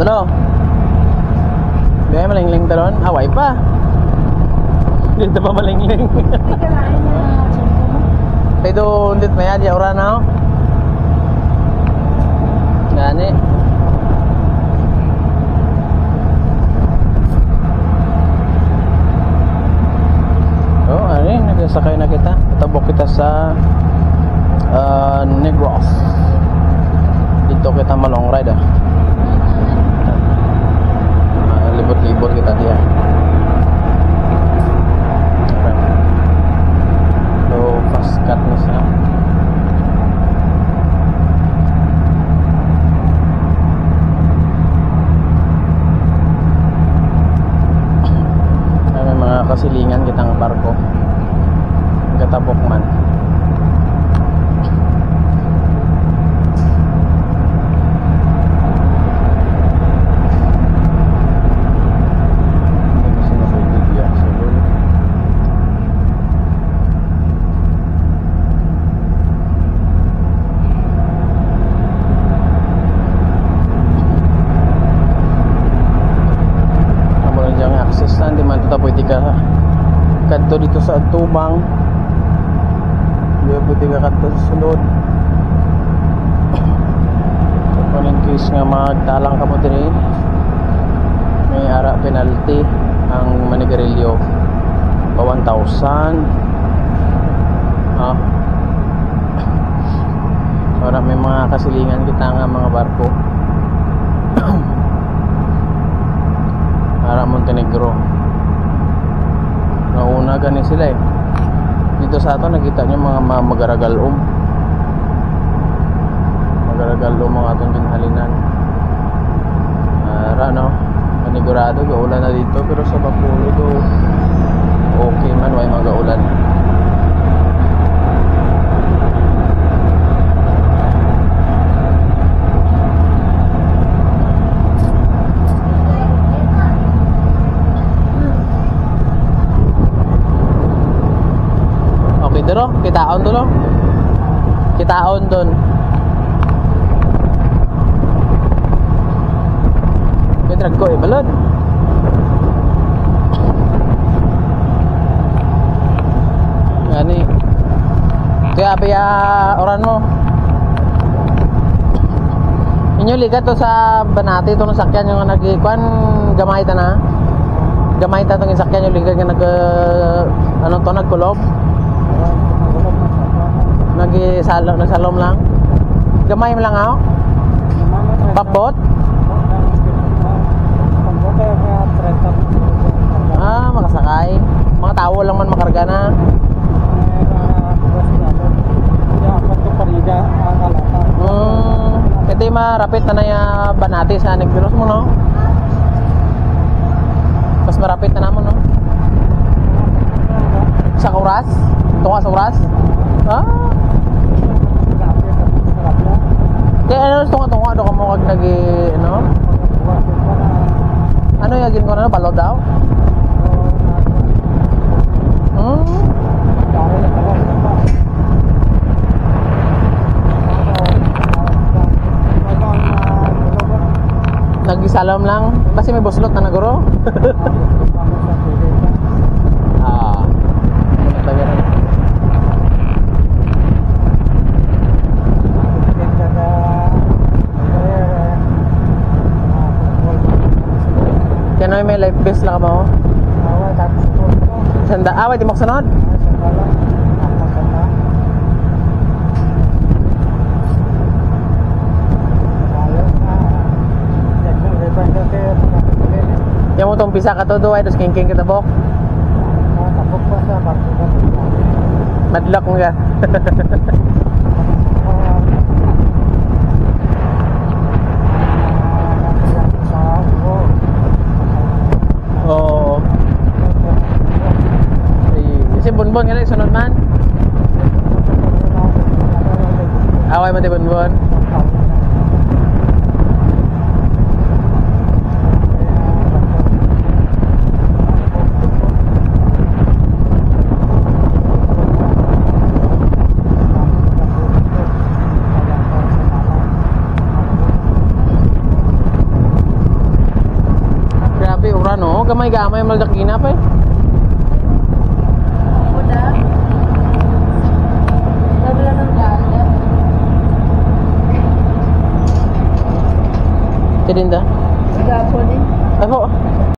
Dalo. Biaya malingling talon. Away pa. Dito pa malingling. Pero undit maya di ora na. Gani. Oh, ani nagsakay na kita. Tabok kita sa Negros. Dito kita malong ride libot-libot kita dia. So fast cut na siya. May mga kasilingan kitang barko. Katabok man. Kadto dito sa Tubang. Di pwede ka kadto sa sulod. Kung in case nga magtalang ka mo din, may ara penalty ang Manigarillo pa 1,000. Para may mga kasilingan kita nga mga barko. Para Montenegro. Nauna gani sila dito sa ato nakita nyo mga magaragalom mga atong ginhalinan. No, panigurado gaulan na dito, pero sa Bacolod okay man, way magaulan. Dito, kitaon doon, kitaon doon. Kitrag ko balon. Gani. Kaya paya oran mo. Inyo ligat to sa Banati to ng sakyan yung nagikuan gamay ta na. Gamay ta tong sakyan yung ligat nga ano to nagkulob. Nagsalom lang. Gamay mo lang ako. Papot. Makasakay. Mga tao lang man makarga na. Ito yung marapit na yung Banati sa Negros mo, no? Mas marapit na naman, no? Sa Kuras? Tunga sa Kuras? Kaya ano tunga-tunga do ka mo kag nagi ano? Ano yagin ko na balod daw? Nagisalam lang kasi may buslot na naguro. Kano may life vest lang mo? Away tapos po. Sanda away di mo sunod. Yang mo tong pisa ka todo ay dos king kita bok. Tapok pa sa barko. Madlock mo ka. Si Bonbon nga sunod man. Away man di Bonbon. Oh, gamay-gamay malaki na pa eh. Uda. Tabla ng gala. Tirinda. Gapo din. Ako.